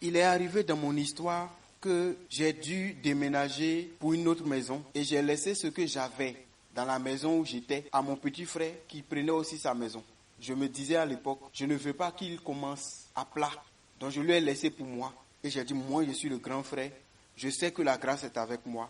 Il est arrivé dans mon histoire que j'ai dû déménager pour une autre maison et j'ai laissé ce que j'avais dans la maison où j'étais à mon petit frère qui prenait aussi sa maison. Je me disais à l'époque, je ne veux pas qu'il commence à plat. Donc je lui ai laissé pour moi. Et j'ai dit, moi je suis le grand frère. Je sais que la grâce est avec moi.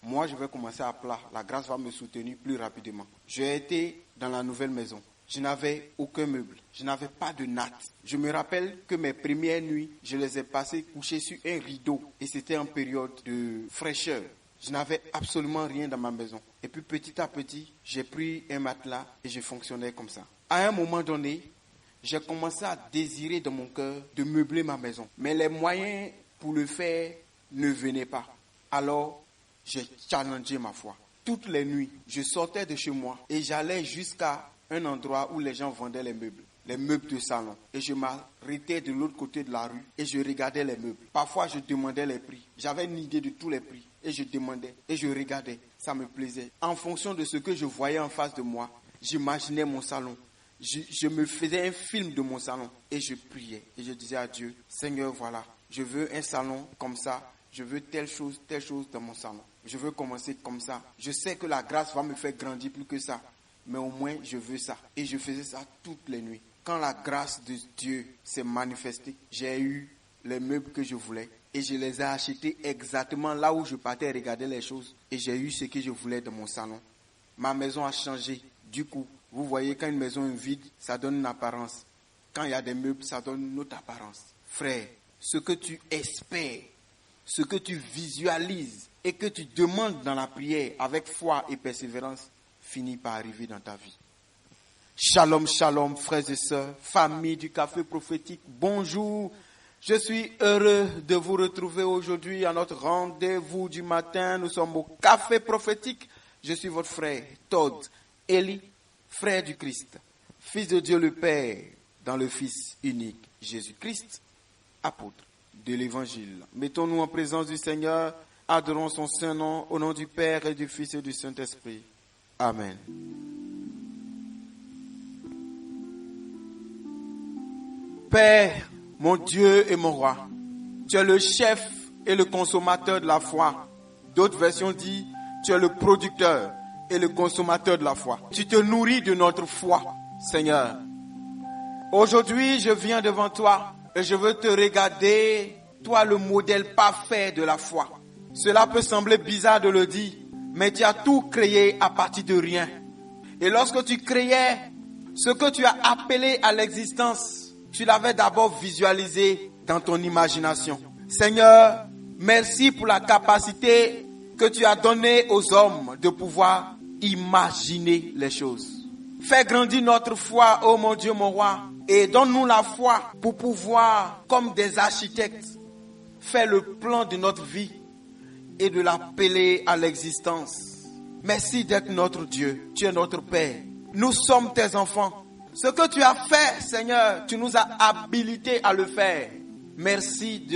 Moi je vais commencer à plat. La grâce va me soutenir plus rapidement. J'ai été dans la nouvelle maison. Je n'avais aucun meuble. Je n'avais pas de natte. Je me rappelle que mes premières nuits, je les ai passées couchées sur un rideau. Et c'était en période de fraîcheur. Je n'avais absolument rien dans ma maison. Et puis petit à petit, j'ai pris un matelas et je fonctionnais comme ça. À un moment donné, j'ai commencé à désirer dans mon cœur de meubler ma maison. Mais les moyens pour le faire ne venaient pas. Alors, j'ai challengé ma foi. Toutes les nuits, je sortais de chez moi et j'allais jusqu'à un endroit où les gens vendaient les meubles de salon. Et je m'arrêtais de l'autre côté de la rue et je regardais les meubles. Parfois, je demandais les prix. J'avais une idée de tous les prix et je demandais et je regardais. Ça me plaisait. En fonction de ce que je voyais en face de moi, j'imaginais mon salon. Je me faisais un film de mon salon et je priais. Et je disais à Dieu, Seigneur, voilà, je veux un salon comme ça. Je veux telle chose dans mon salon. Je veux commencer comme ça. Je sais que la grâce va me faire grandir plus que ça. Mais au moins, je veux ça. Et je faisais ça toutes les nuits. Quand la grâce de Dieu s'est manifestée, j'ai eu les meubles que je voulais. Et je les ai achetés exactement là où je partais regarder les choses. Et j'ai eu ce que je voulais dans mon salon. Ma maison a changé. Du coup, vous voyez, quand une maison est vide, ça donne une apparence. Quand il y a des meubles, ça donne une autre apparence. Frère, ce que tu espères, ce que tu visualises et que tu demandes dans la prière avec foi et persévérance, finit par arriver dans ta vie. Shalom, shalom, frères et sœurs, famille du café prophétique, bonjour. Je suis heureux de vous retrouver aujourd'hui à notre rendez-vous du matin. Nous sommes au café prophétique. Je suis votre frère, Todd Eli, frère du Christ, fils de Dieu le Père, dans le Fils unique, Jésus-Christ, apôtre de l'Évangile. Mettons-nous en présence du Seigneur, adorons son saint nom, au nom du Père et du Fils et du Saint-Esprit. Amen. Père, mon Dieu et mon roi, tu es le chef et le consommateur de la foi. D'autres versions disent, tu es le producteur et le consommateur de la foi. Tu te nourris de notre foi, Seigneur. Aujourd'hui, je viens devant toi et je veux te regarder, toi le modèle parfait de la foi. Cela peut sembler bizarre de le dire, mais tu as tout créé à partir de rien. Et lorsque tu créais, ce que tu as appelé à l'existence, tu l'avais d'abord visualisé dans ton imagination. Seigneur, merci pour la capacité que tu as donnée aux hommes de pouvoir imaginer les choses. Fais grandir notre foi, ô mon Dieu, mon roi, et donne-nous la foi pour pouvoir, comme des architectes, faire le plan de notre vie et de l'appeler à l'existence. Merci d'être notre Dieu. Tu es notre Père. Nous sommes tes enfants. Ce que tu as fait, Seigneur, tu nous as habilités à le faire. Merci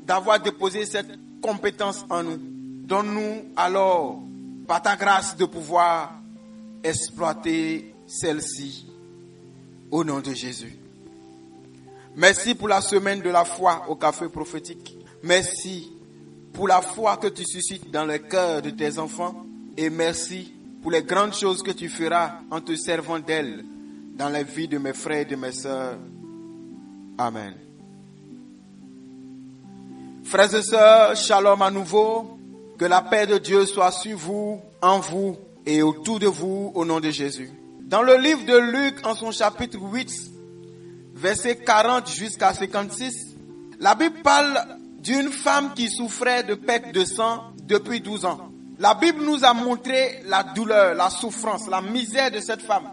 d'avoir déposé cette compétence en nous. Donne-nous alors, par ta grâce, de pouvoir exploiter celle-ci au nom de Jésus. Merci pour la semaine de la foi au café prophétique. Merci pour la foi que tu suscites dans le cœur de tes enfants. Et merci pour les grandes choses que tu feras en te servant d'elles dans la vie de mes frères et de mes sœurs. Amen. Frères et sœurs, shalom à nouveau. Que la paix de Dieu soit sur vous, en vous et autour de vous au nom de Jésus. Dans le livre de Luc, en son chapitre 8, versets 40 jusqu'à 56, la Bible parle d'une femme qui souffrait de perte de sang depuis 12 ans. La Bible nous a montré la douleur, la souffrance, la misère de cette femme.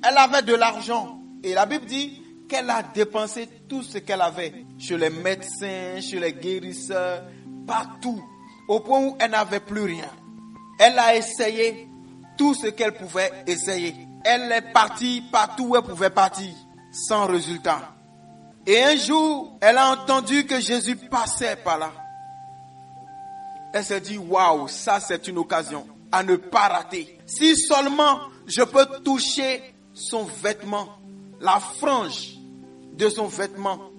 Elle avait de l'argent et la Bible dit qu'elle a dépensé tout ce qu'elle avait chez les médecins, chez les guérisseurs, partout, au point où elle n'avait plus rien. Elle a essayé tout ce qu'elle pouvait essayer. Elle est partie partout où elle pouvait partir, sans résultat. Et un jour, elle a entendu que Jésus passait par là. Elle s'est dit, waouh, ça c'est une occasion à ne pas rater. Si seulement je peux toucher son vêtement, la frange de son vêtement,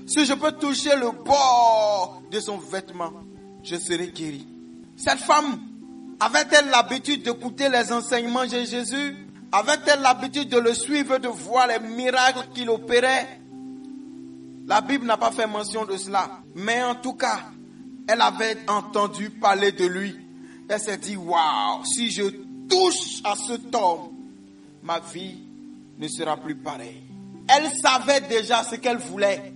Si je peux toucher le bord de son vêtement, je serai guéri. Cette femme, avait-elle l'habitude d'écouter les enseignements de Jésus? Avait-elle l'habitude de le suivre, de voir les miracles qu'il opérait? La Bible n'a pas fait mention de cela. Mais en tout cas, elle avait entendu parler de lui. Elle s'est dit, waouh, si je touche à cet homme, ma vie ne sera plus pareille. Elle savait déjà ce qu'elle voulait.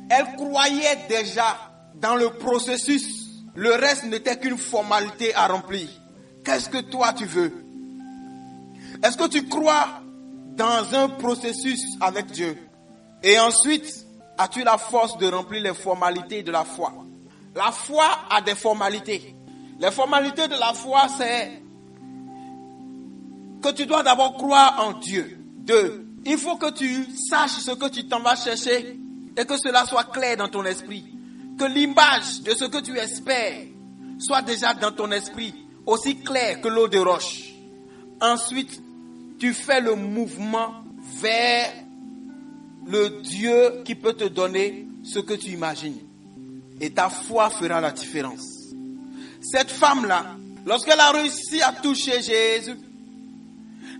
Elle croyait déjà dans le processus. Le reste n'était qu'une formalité à remplir. Qu'est-ce que toi tu veux? Est-ce que tu crois dans un processus avec Dieu? Et ensuite, as-tu la force de remplir les formalités de la foi? La foi a des formalités. Les formalités de la foi, c'est que tu dois d'abord croire en Dieu. 2, il faut que tu saches ce que tu t'en vas chercher et que cela soit clair dans ton esprit. Que l'image de ce que tu espères soit déjà dans ton esprit, aussi clair que l'eau de roche. Ensuite, tu fais le mouvement vers le Dieu qui peut te donner ce que tu imagines. Et ta foi fera la différence. Cette femme-là, lorsqu'elle a réussi à toucher Jésus,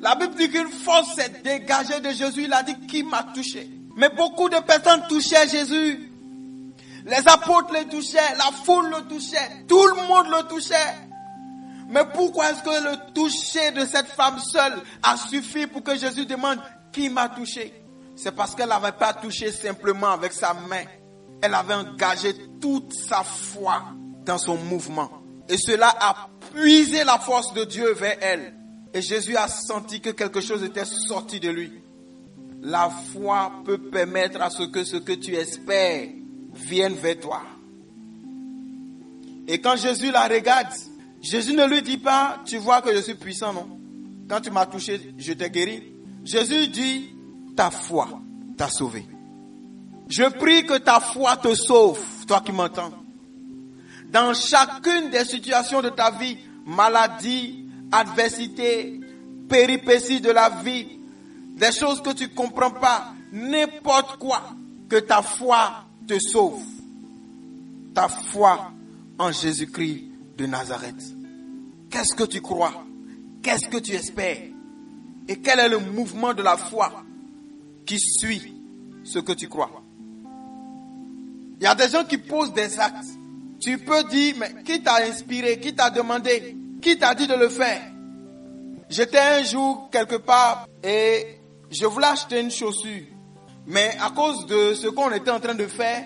la Bible dit qu'une force s'est dégagée de Jésus. Il a dit, qui m'a touché? Mais beaucoup de personnes touchaient Jésus. Les apôtres le touchaient, la foule le touchait, tout le monde le touchait. Mais pourquoi est-ce que le toucher de cette femme seule a suffi pour que Jésus demande qui m'a touché? C'est parce qu'elle n'avait pas touché simplement avec sa main. Elle avait engagé toute sa foi dans son mouvement. Et cela a puisé la force de Dieu vers elle. Et Jésus a senti que quelque chose était sorti de lui. La foi peut permettre à ce que tu espères vienne vers toi. Et quand Jésus la regarde, Jésus ne lui dit pas, tu vois que je suis puissant, non? Quand tu m'as touché, je t'ai guéri. Jésus dit, ta foi t'a sauvé. Je prie que ta foi te sauve, toi qui m'entends. Dans chacune des situations de ta vie, maladie, adversité, péripéties de la vie, des choses que tu ne comprends pas, n'importe quoi, que ta foi te sauve. Ta foi en Jésus-Christ de Nazareth. Qu'est-ce que tu crois? Qu'est-ce que tu espères? Et quel est le mouvement de la foi qui suit ce que tu crois? Il y a des gens qui posent des actes. Tu peux dire, mais qui t'a inspiré? Qui t'a demandé? Qui t'a dit de le faire? J'étais un jour quelque part et je voulais acheter une chaussure. Mais à cause de ce qu'on était en train de faire,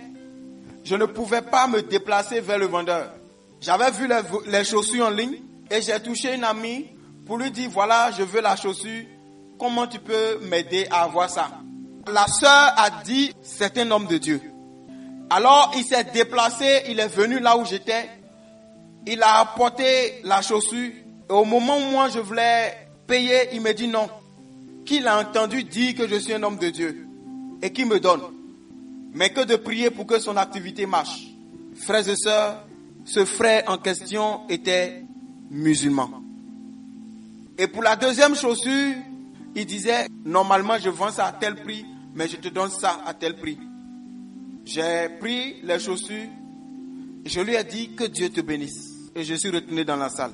je ne pouvais pas me déplacer vers le vendeur. J'avais vu les chaussures en ligne et j'ai touché une amie pour lui dire, voilà, je veux la chaussure. Comment tu peux m'aider à avoir ça? La sœur a dit, c'est un homme de Dieu. Alors il s'est déplacé, il est venu là où j'étais. Il a apporté la chaussure. Et au moment où moi je voulais payer, il me dit non. Qu'il a entendu dire que je suis un homme de Dieu. Et qui me donne. Mais que de prier pour que son activité marche. Frères et sœurs, ce frère en question était musulman. Et pour la deuxième chaussure, il disait, normalement je vends ça à tel prix, mais je te donne ça à tel prix. J'ai pris les chaussures, je lui ai dit que Dieu te bénisse. Et je suis retourné dans la salle.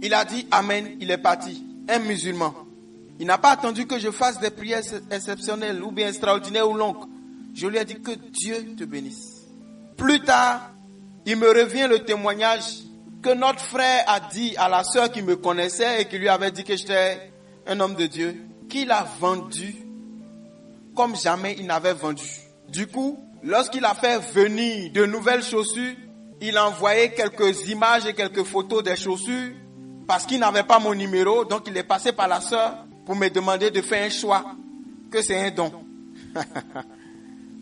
Il a dit Amen, il est parti. Un musulman. Il n'a pas attendu que je fasse des prières exceptionnelles ou bien extraordinaires ou longues. Je lui ai dit que Dieu te bénisse. Plus tard, il me revient le témoignage que notre frère a dit à la sœur qui me connaissait et qui lui avait dit que j'étais un homme de Dieu, qu'il a vendu comme jamais il n'avait vendu. Du coup, lorsqu'il a fait venir de nouvelles chaussures, il a envoyé quelques images et quelques photos des chaussures parce qu'il n'avait pas mon numéro, donc il est passé par la sœur pour me demander de faire un choix, que c'est un don.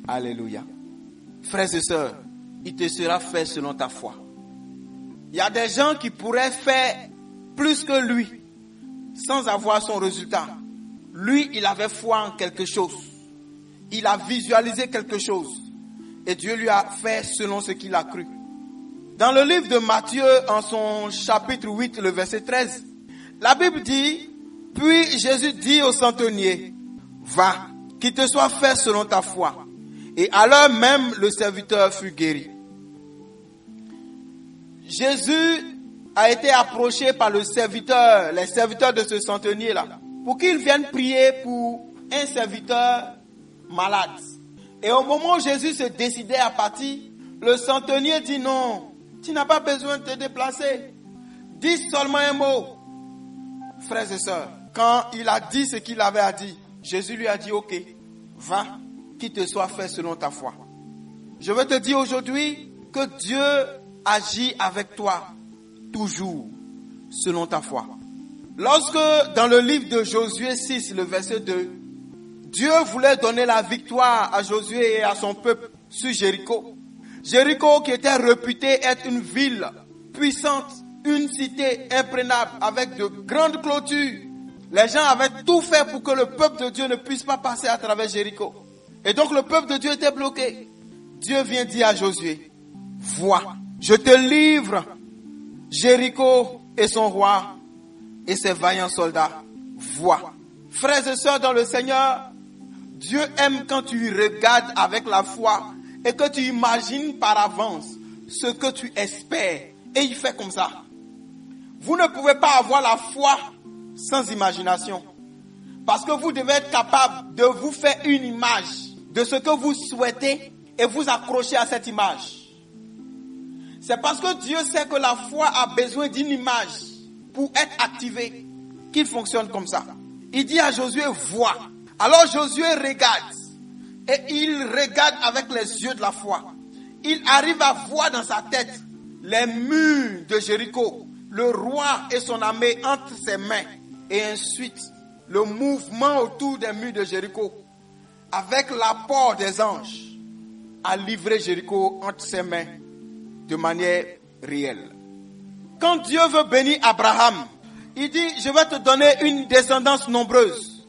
Alléluia. Frères et sœurs, il te sera fait selon ta foi. Il y a des gens qui pourraient faire plus que lui sans avoir son résultat. Lui, il avait foi en quelque chose. Il a visualisé quelque chose. Et Dieu lui a fait selon ce qu'il a cru. Dans le livre de Matthieu, en son chapitre 8, le verset 13, la Bible dit, puis Jésus dit au centenier, va, qu'il te soit fait selon ta foi. Et à l'heure même, le serviteur fut guéri. Jésus a été approché par les serviteurs de ce centenier-là, pour qu'ils viennent prier pour un serviteur malade. Et au moment où Jésus se décidait à partir, le centenier dit non, tu n'as pas besoin de te déplacer. Dis seulement un mot. Frères et sœurs, quand il a dit ce qu'il avait à dire, Jésus lui a dit, ok, va, qu'il te soit fait selon ta foi. Je veux te dire aujourd'hui que Dieu agit avec toi toujours selon ta foi. Lorsque dans le livre de Josué 6, le verset 2, Dieu voulait donner la victoire à Josué et à son peuple sur Jéricho. Jéricho qui était réputé être une ville puissante, une cité imprenable avec de grandes clôtures. Les gens avaient tout fait pour que le peuple de Dieu ne puisse pas passer à travers Jéricho. Et donc le peuple de Dieu était bloqué. Dieu vient dire à Josué, vois, je te livre Jéricho et son roi et ses vaillants soldats. Vois. Frères et sœurs dans le Seigneur, Dieu aime quand tu regardes avec la foi et que tu imagines par avance ce que tu espères. Et il fait comme ça. Vous ne pouvez pas avoir la foi sans imagination. Parce que vous devez être capable de vous faire une image de ce que vous souhaitez et vous accrocher à cette image. C'est parce que Dieu sait que la foi a besoin d'une image pour être activée qu'il fonctionne comme ça. Il dit à Josué, vois. Alors Josué regarde. Et il regarde avec les yeux de la foi. Il arrive à voir dans sa tête les murs de Jéricho, le roi et son armée entre ses mains. Et ensuite, le mouvement autour des murs de Jéricho, avec l'apport des anges, a livré Jéricho entre ses mains de manière réelle. Quand Dieu veut bénir Abraham, il dit, je vais te donner une descendance nombreuse.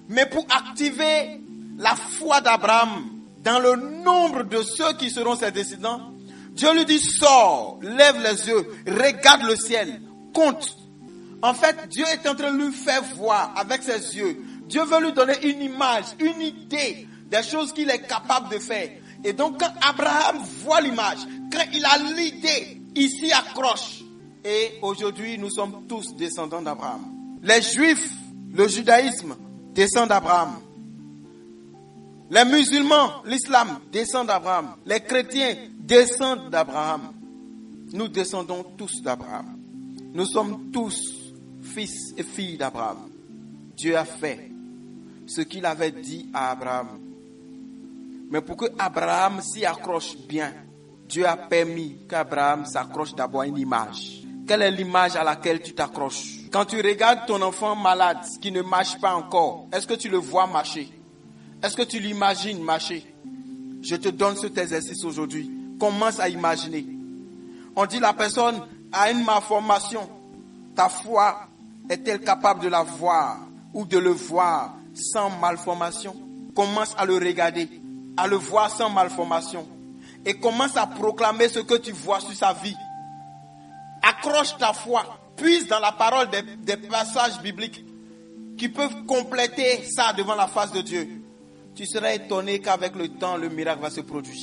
Mais pour activer la foi d'Abraham dans le nombre de ceux qui seront ses descendants, Dieu lui dit, sors, lève les yeux, regarde le ciel, compte. En fait, Dieu est en train de lui faire voir avec ses yeux. Dieu veut lui donner une image, une idée des choses qu'il est capable de faire. Et donc, quand Abraham voit l'image, quand il a l'idée, il s'y accroche. Et aujourd'hui, nous sommes tous descendants d'Abraham. Les Juifs, le judaïsme, descendent d'Abraham. Les musulmans, l'islam, descendent d'Abraham. Les chrétiens descendent d'Abraham. Nous descendons tous d'Abraham. Nous sommes tous fils et filles d'Abraham. Dieu a fait ce qu'il avait dit à Abraham. Mais pour que Abraham s'y accroche bien, Dieu a permis qu'Abraham s'accroche d'abord à une image. Quelle est l'image à laquelle tu t'accroches? Quand tu regardes ton enfant malade qui ne marche pas encore, est-ce que tu le vois marcher? Est-ce que tu l'imagines marcher? Je te donne cet exercice aujourd'hui. Commence à imaginer. On dit la personne a une malformation. Ta foi est-elle capable de la voir ou de le voir sans malformation? Commence à le regarder, à le voir sans malformation. Et commence à proclamer ce que tu vois sur sa vie. Accroche ta foi. Puise dans la parole des passages bibliques qui peuvent compléter ça devant la face de Dieu. Tu seras étonné qu'avec le temps, le miracle va se produire.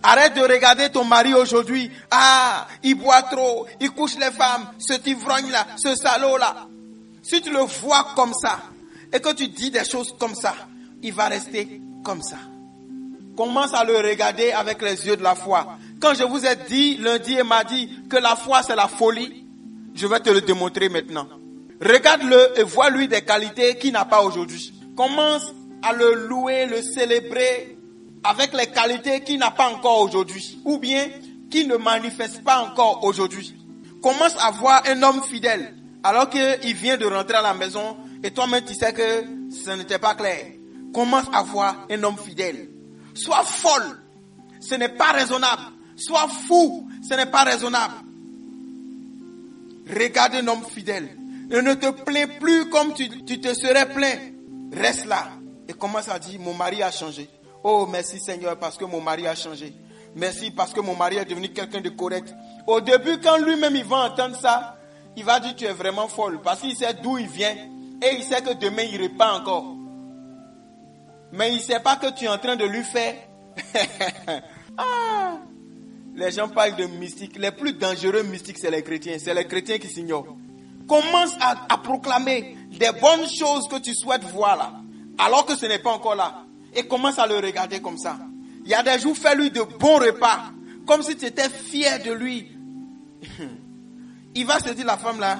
Arrête de regarder ton mari aujourd'hui. Ah, il boit trop, il couche les femmes, cet ivrogne-là, ce salaud-là. Si tu le vois comme ça et que tu dis des choses comme ça, il va rester comme ça. Commence à le regarder avec les yeux de la foi. Quand je vous ai dit lundi et mardi que la foi c'est la folie, je vais te le démontrer maintenant. Regarde-le et vois-lui des qualités qu'il n'a pas aujourd'hui. Commence à le louer, le célébrer avec les qualités qu'il n'a pas encore aujourd'hui. Ou bien qu'il ne manifeste pas encore aujourd'hui. Commence à voir un homme fidèle alors qu'il vient de rentrer à la maison et toi-même tu sais que ce n'était pas clair. Commence à voir un homme fidèle. Sois folle, ce n'est pas raisonnable. Sois fou, ce n'est pas raisonnable. Regarde un homme fidèle. Et ne te plains plus comme tu te serais plaint. Reste là et commence à dire, mon mari a changé. Oh, merci Seigneur parce que mon mari a changé. Merci parce que mon mari est devenu quelqu'un de correct. Au début, quand lui-même il va entendre ça, il va dire, tu es vraiment folle. Parce qu'il sait d'où il vient et il sait que demain il repart encore. Mais il ne sait pas que tu es en train de lui faire. Les gens parlent de mystiques. Les plus dangereux mystiques, c'est les chrétiens. C'est les chrétiens qui s'ignorent. Commence à proclamer des bonnes choses que tu souhaites voir là, alors que ce n'est pas encore là. Et commence à le regarder comme ça. Il y a des jours, fais-lui de bons repas, comme si tu étais fier de lui. Il va se dire, la femme là,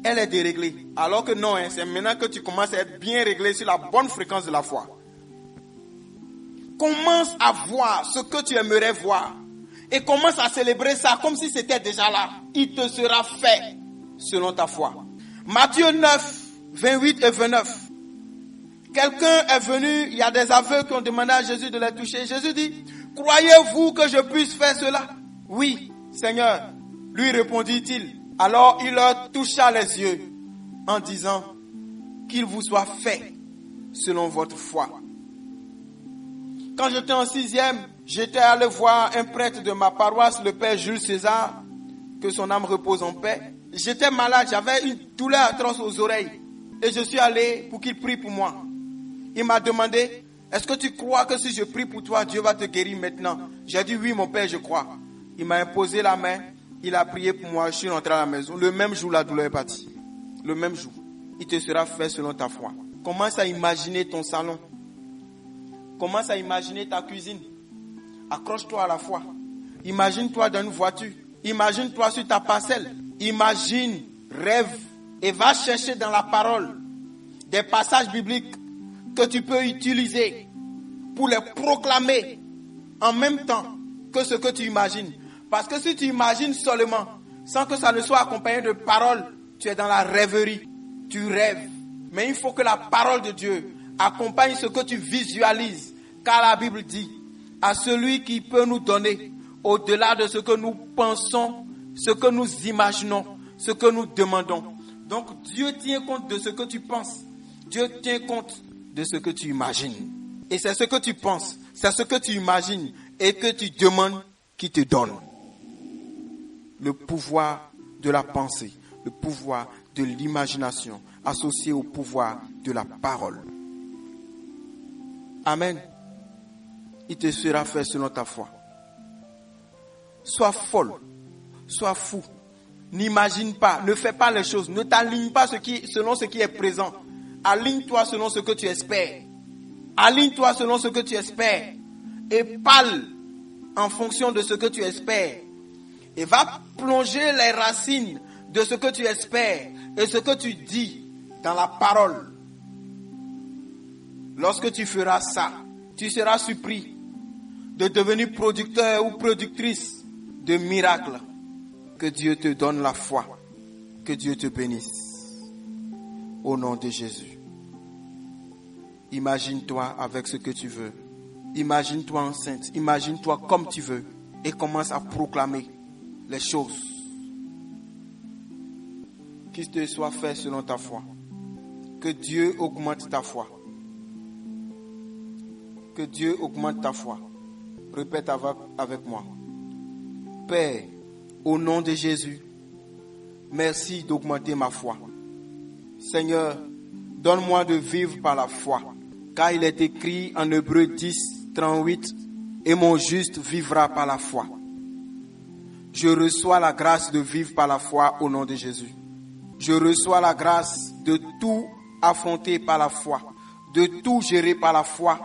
elle est déréglée. Alors que non, c'est maintenant que tu commences à être bien réglé sur la bonne fréquence de la foi. Commence à voir ce que tu aimerais voir. Et commence à célébrer ça comme si c'était déjà là. Il te sera fait selon ta foi. Matthieu 9, 28 et 29. Quelqu'un est venu, il y a des aveugles qui ont demandé à Jésus de les toucher. Jésus dit, croyez-vous que je puisse faire cela? Oui, Seigneur. Lui répondit-il. Alors il leur toucha les yeux en disant, qu'il vous soit fait selon votre foi. Quand j'étais en 6e, j'étais allé voir un prêtre de ma paroisse, le père Jules César, que son âme repose en paix. J'étais malade, j'avais une douleur atroce aux oreilles. Et je suis allé pour qu'il prie pour moi. Il m'a demandé, est-ce que tu crois que si je prie pour toi, Dieu va te guérir maintenant? J'ai dit, oui mon père, je crois. Il m'a imposé la main, il a prié pour moi, je suis rentré à la maison. Le même jour, la douleur est partie. Le même jour. Il te sera fait selon ta foi. Commence à imaginer ton salon. Commence à imaginer ta cuisine. Accroche-toi à la foi. Imagine-toi dans une voiture. Imagine-toi sur ta parcelle. Imagine, rêve et va chercher dans la parole des passages bibliques que tu peux utiliser pour les proclamer en même temps que ce que tu imagines. Parce que si tu imagines seulement, sans que ça ne soit accompagné de paroles, tu es dans la rêverie. Tu rêves. Mais il faut que la parole de Dieu accompagne ce que tu visualises. Car la Bible dit, à celui qui peut nous donner au-delà de ce que nous pensons, ce que nous imaginons, ce que nous demandons. Donc Dieu tient compte de ce que tu penses. Dieu tient compte de ce que tu imagines. Et c'est ce que tu penses, c'est ce que tu imagines et que tu demandes qui te donne. Le pouvoir de la pensée, le pouvoir de l'imagination associé au pouvoir de la parole. Amen. Il te sera fait selon ta foi. Sois folle, sois fou. N'imagine pas, ne fais pas les choses, ne t'aligne pas selon ce qui est présent. Aligne-toi selon ce que tu espères. Aligne-toi selon ce que tu espères. Et parle en fonction de ce que tu espères. Et va plonger les racines de ce que tu espères et ce que tu dis dans la parole. Lorsque tu feras ça, tu seras surpris de devenir producteur ou productrice de miracles. Que Dieu te donne la foi. Que Dieu te bénisse. Au nom de Jésus. Imagine-toi avec ce que tu veux. Imagine-toi enceinte. Imagine-toi comme tu veux. Et commence à proclamer les choses. Qu'il te soit fait selon ta foi. Que Dieu augmente ta foi. Que Dieu augmente ta foi. Répète avec moi. Père, au nom de Jésus, merci d'augmenter ma foi. Seigneur, donne-moi de vivre par la foi. Car il est écrit en Hébreux 10, 38, et mon juste vivra par la foi. Je reçois la grâce de vivre par la foi au nom de Jésus. Je reçois la grâce de tout affronter par la foi, de tout gérer par la foi,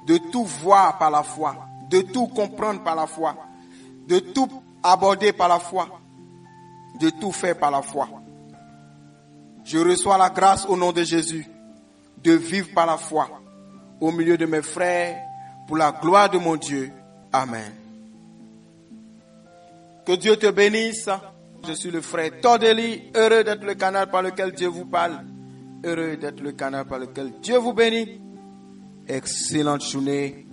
de tout voir par la foi, de tout comprendre par la foi, de tout aborder par la foi, de tout faire par la foi. Je reçois la grâce au nom de Jésus de vivre par la foi au milieu de mes frères pour la gloire de mon Dieu. Amen. Que Dieu te bénisse. Je suis le frère Tordeli, heureux d'être le canal par lequel Dieu vous parle, heureux d'être le canal par lequel Dieu vous bénit. Excellente journée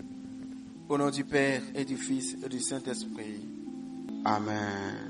au nom du Père et du Fils et du Saint-Esprit. Amen.